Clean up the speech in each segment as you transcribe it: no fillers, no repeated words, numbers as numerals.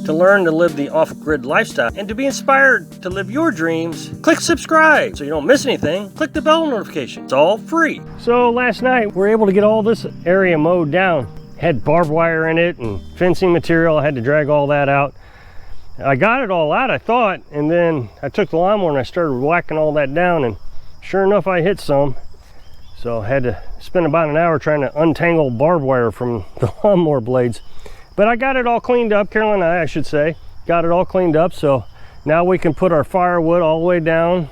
To learn to live the off-grid lifestyle and to be inspired to live your dreams, click subscribe so you don't miss anything. Click the bell notification. It's all free. So last night we were able to get all this area mowed down. Had barbed wire in it and fencing material. I had to drag all that out. I got it all out, I thought, and then I took the lawnmower and I started whacking all that down, and sure enough I hit some. So I had to spend about an hour trying to untangle barbed wire from the lawnmower blades. But I got it all cleaned up, Carolyn and I should say, got it all cleaned up, so now we can put our firewood all the way down.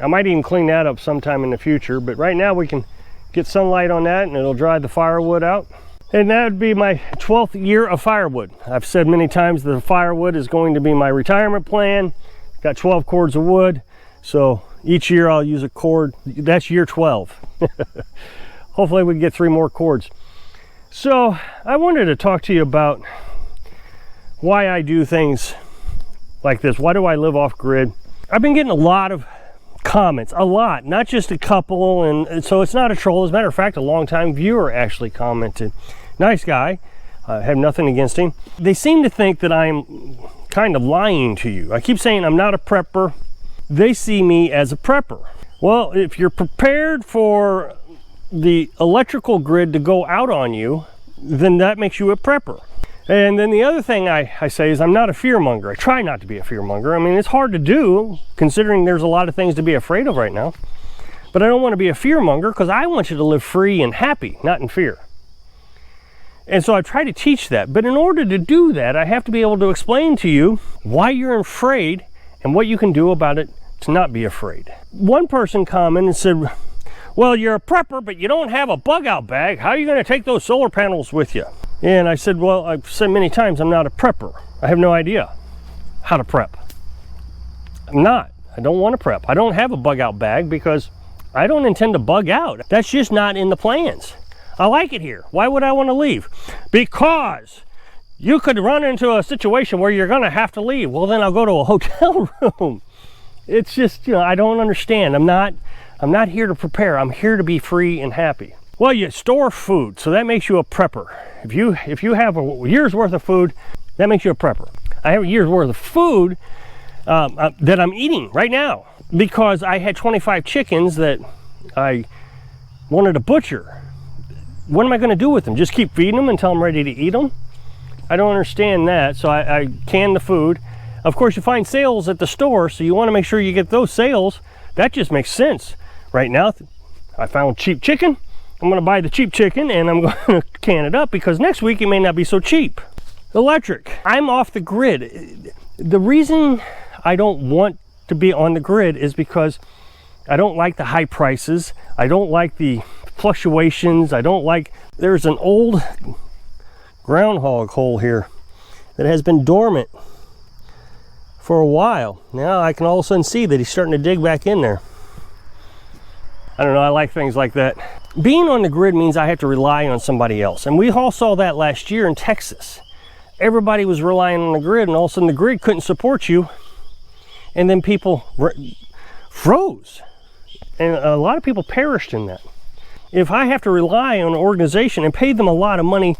I might even clean that up sometime in the future, but right now we can get sunlight on that and it'll dry the firewood out. And that would be my 12th year of firewood. I've said many times that the firewood is going to be my retirement plan. Got 12 cords of wood, so each year I'll use a cord. That's year 12. Hopefully we can get 3 more cords. So I wanted to talk to you about why I do things like this. Why do I live off grid? I've been getting a lot of comments, a lot, not just a couple, and so it's not a troll. As a matter of fact, a longtime viewer actually commented. Nice guy, I have nothing against him. They seem to think that I'm kind of lying to you. I keep saying I'm not a prepper. They see me as a prepper. Well, if you're prepared for the electrical grid to go out on you, then that makes you a prepper. And then the other thing I say is I'm not a fearmonger. I try not to be a fearmonger. I mean, it's hard to do considering there's a lot of things to be afraid of right now. But I don't want to be a fearmonger because I want you to live free and happy, not in fear. And so I try to teach that. But in order to do that, I have to be able to explain to you why you're afraid and what you can do about it to not be afraid. One person commented and said, well, you're a prepper, but you don't have a bug out bag. How are you going to take those solar panels with you? And I said, well, I've said many times I'm not a prepper. I have no idea how to prep. I'm not. I don't want to prep. I don't have a bug out bag because I don't intend to bug out. That's just not in the plans. I like it here. Why would I want to leave? Because you could run into a situation where you're going to have to leave. Well, then I'll go to a hotel room. It's just, I don't understand. I'm not here to prepare. I'm here to be free and happy. Well, you store food, so that makes you a prepper. If you have a year's worth of food, that makes you a prepper. I have a year's worth of food that I'm eating right now because I had 25 chickens that I wanted to butcher. What am I going to do with them? Just keep feeding them until I'm ready to eat them? I don't understand that, so I can the food. Of course, you find sales at the store, so you want to make sure you get those sales. That just makes sense. Right now, I found cheap chicken. I'm going to buy the cheap chicken and I'm going to can it up because next week it may not be so cheap. Electric. I'm off the grid. The reason I don't want to be on the grid is because I don't like the high prices. I don't like the fluctuations. There's an old groundhog hole here that has been dormant for a while. Now I can all of a sudden see that he's starting to dig back in there. I don't know, I like things like that. Being on the grid means I have to rely on somebody else. And we all saw that last year in Texas. Everybody was relying on the grid and all of a sudden the grid couldn't support you. And then people froze. And a lot of people perished in that. If I have to rely on an organization and pay them a lot of money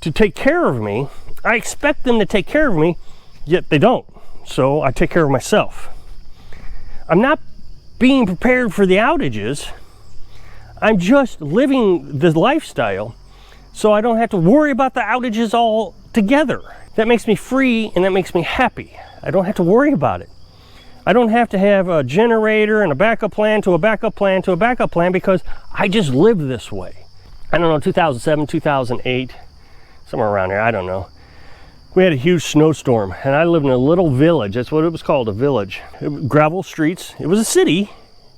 to take care of me, I expect them to take care of me, yet they don't. So I take care of myself. I'm not being prepared for the outages. I'm just living the lifestyle so I don't have to worry about the outages all together. That makes me free and that makes me happy. I don't have to worry about it. I don't have to have a generator and a backup plan to a backup plan to a backup plan because I just live this way. I don't know, 2007, 2008, somewhere around there, I don't know. We had a huge snowstorm and I lived in a little village. That's what it was called, a village. Gravel streets. It was a city.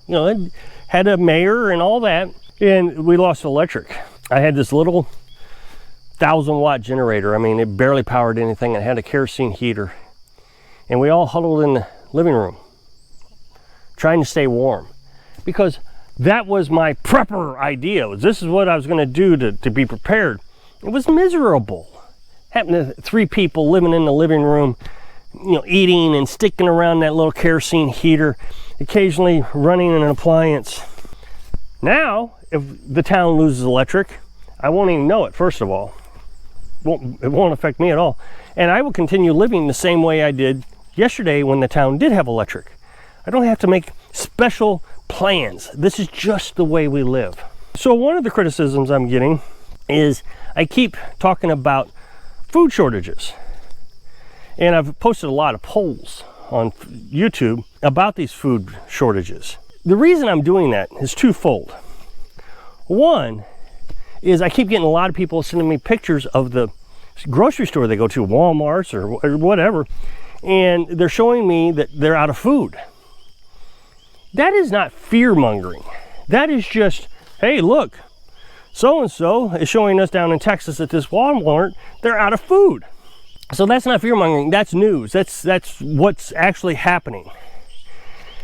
It had a mayor and all that. And we lost electric. I had this little 1,000-watt generator. I mean, it barely powered anything. It had a kerosene heater. And we all huddled in the living room trying to stay warm because that was my prepper idea. This is what I was going to do to be prepared. It was miserable. Happened to 3 people living in the living room, eating and sticking around that little kerosene heater, occasionally running an appliance. Now, if the town loses electric, I won't even know it, first of all. won't affect me at all. And I will continue living the same way I did yesterday when the town did have electric. I don't have to make special plans. This is just the way we live. So one of the criticisms I'm getting is I keep talking about food shortages. And I've posted a lot of polls on YouTube about these food shortages. The reason I'm doing that is twofold. One is I keep getting a lot of people sending me pictures of the grocery store they go to, Walmart's or whatever, and they're showing me that they're out of food. That is not fear-mongering. That is just, hey, look, so-and-so is showing us down in Texas at this Walmart, they're out of food. So that's not fear-mongering, that's news. That's what's actually happening.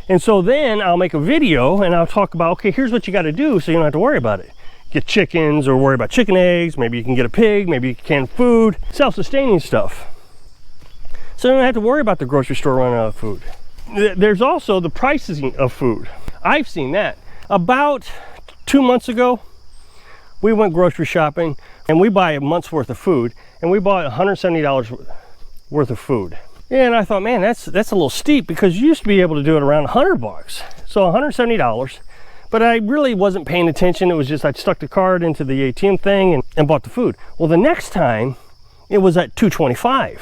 And so then I'll make a video and I'll talk about, okay, here's what you got to do so you don't have to worry about it. Get chickens or worry about chicken eggs, maybe you can get a pig, maybe you can can food, self-sustaining stuff. So you don't have to worry about the grocery store running out of food. There's also the pricing of food. I've seen that. About 2 months ago, we went grocery shopping and we buy a month's worth of food, and we bought $170 worth of food. And I thought, man, that's a little steep, because you used to be able to do it around 100 bucks. So $170, but I really wasn't paying attention. It was just I stuck the card into the ATM thing and bought the food. Well, the next time it was at $225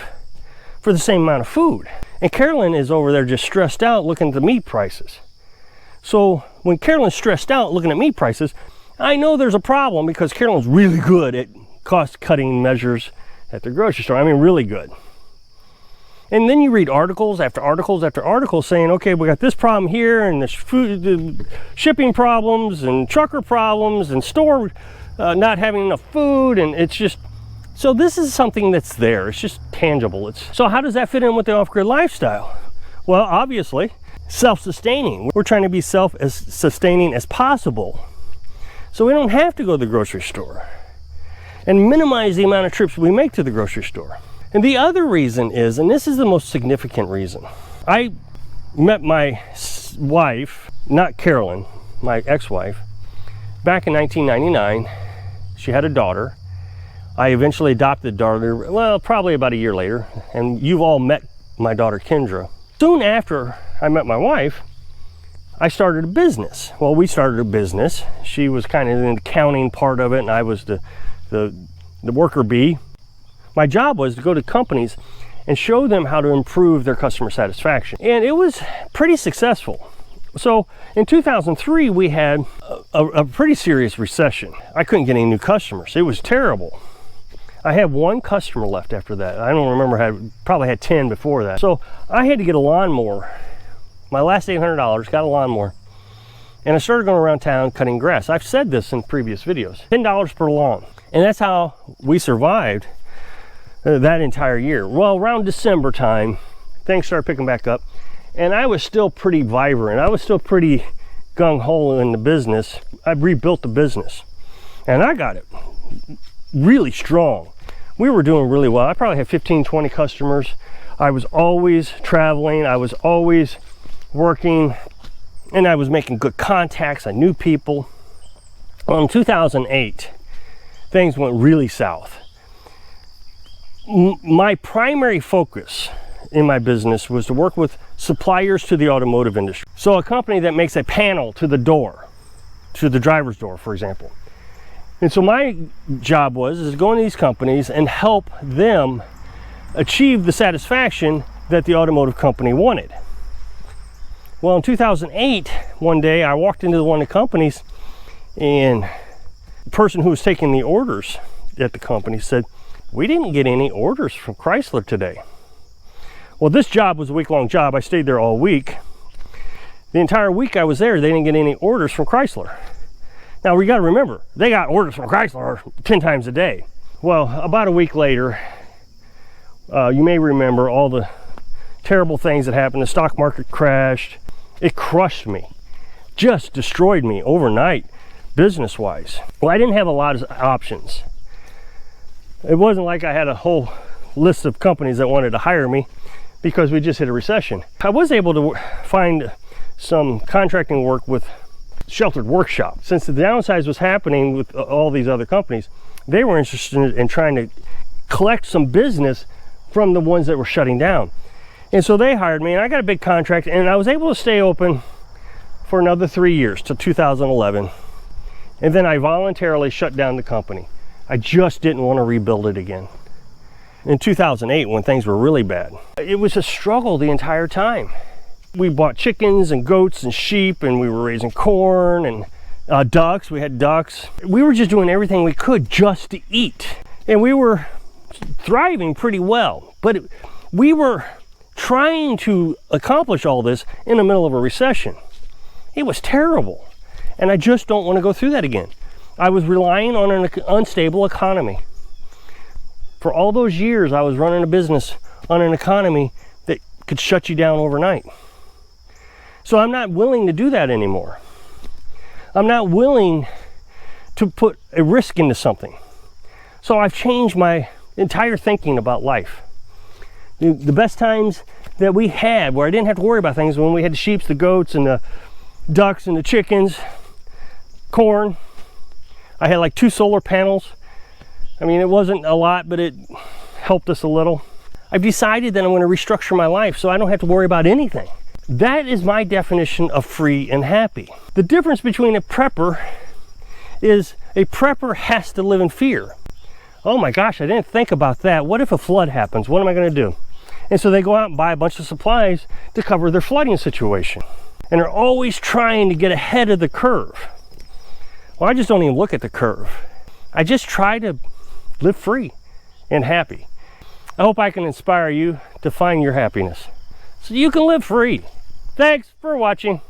for the same amount of food. And Carolyn is over there just stressed out looking at the meat prices. So when Carolyn's stressed out looking at meat prices, I know there's a problem, because Carolyn's really good at cost-cutting measures at the grocery store. I mean, really good. And then you read articles after articles after articles saying, okay, we got this problem here, and there's food, shipping problems, and trucker problems, and store not having enough food, and it's just, so this is something that's there. It's just tangible. So how does that fit in with the off-grid lifestyle? Well, obviously, self-sustaining. We're trying to be self-sustaining as possible, so we don't have to go to the grocery store, and minimize the amount of trips we make to the grocery store. And the other reason is, and this is the most significant reason, I met my wife, not Carolyn, my ex-wife, back in 1999. She had a daughter. I eventually adopted the daughter, well, probably about a year later, and you've all met my daughter Kendra. Soon after I met my wife, I started a business. Well, we started a business. She was kind of in the accounting part of it, and I was the worker bee. My job was to go to companies and show them how to improve their customer satisfaction. And it was pretty successful. So in 2003, we had a pretty serious recession. I couldn't get any new customers. It was terrible. I had one customer left after that. I don't remember, probably had 10 before that. So I had to get a lawnmower. My last $800, got a lawnmower. And I started going around town cutting grass. I've said this in previous videos, $10 per lawn. And that's how we survived that entire year. Well, around December time, things started picking back up, and I was still pretty vibrant. I was still pretty gung-ho in the business. I rebuilt the business, and I got it really strong. We were doing really well. I probably had 15, 20 customers. I was always traveling. I was always working, and I was making good contacts. I knew people. Well, in 2008, things went really south. My primary focus in my business was to work with suppliers to the automotive industry. So a company that makes a panel to the door, to the driver's door, for example. And so my job was to go into these companies and help them achieve the satisfaction that the automotive company wanted. Well, in 2008, one day I walked into one of the companies, and the person who was taking the orders at the company said, "We didn't get any orders from Chrysler today." Well, this job was a week-long job. I stayed there all week. The entire week I was there, they didn't get any orders from Chrysler. Now, we got to remember, they got orders from Chrysler 10 times a day. Well, about a week later, you may remember all the terrible things that happened. The stock market crashed. It crushed me, just destroyed me overnight, business-wise. Well, I didn't have a lot of options. It wasn't like I had a whole list of companies that wanted to hire me, because we just hit a recession. I was able to find some contracting work with Sheltered Workshop. Since the downsize was happening with all these other companies, they were interested in trying to collect some business from the ones that were shutting down. And so they hired me, and I got a big contract, and I was able to stay open for another 3 years till 2011. And then I voluntarily shut down the company. I just didn't want to rebuild it again. In 2008, when things were really bad, it was a struggle the entire time. We bought chickens and goats and sheep, and we were raising corn and ducks. We had ducks. We were just doing everything we could just to eat. And we were thriving pretty well. But we were trying to accomplish all this in the middle of a recession. It was terrible. And I just don't want to go through that again. I was relying on an unstable economy. For all those years, I was running a business on an economy that could shut you down overnight. So I'm not willing to do that anymore. I'm not willing to put a risk into something. So I've changed my entire thinking about life. The best times that we had, where I didn't have to worry about things, when we had the sheep, the goats, and the ducks, and the chickens, corn. I had like 2 solar panels. I mean, it wasn't a lot, but it helped us a little. I've decided that I'm going to restructure my life so I don't have to worry about anything. That is my definition of free and happy. The difference between a prepper is a prepper has to live in fear. Oh my gosh, I didn't think about that. What if a flood happens? What am I going to do? And so they go out and buy a bunch of supplies to cover their flooding situation. And they're always trying to get ahead of the curve. Well, I just don't even look at the curve. I just try to live free and happy. I hope I can inspire you to find your happiness so you can live free. Thanks for watching.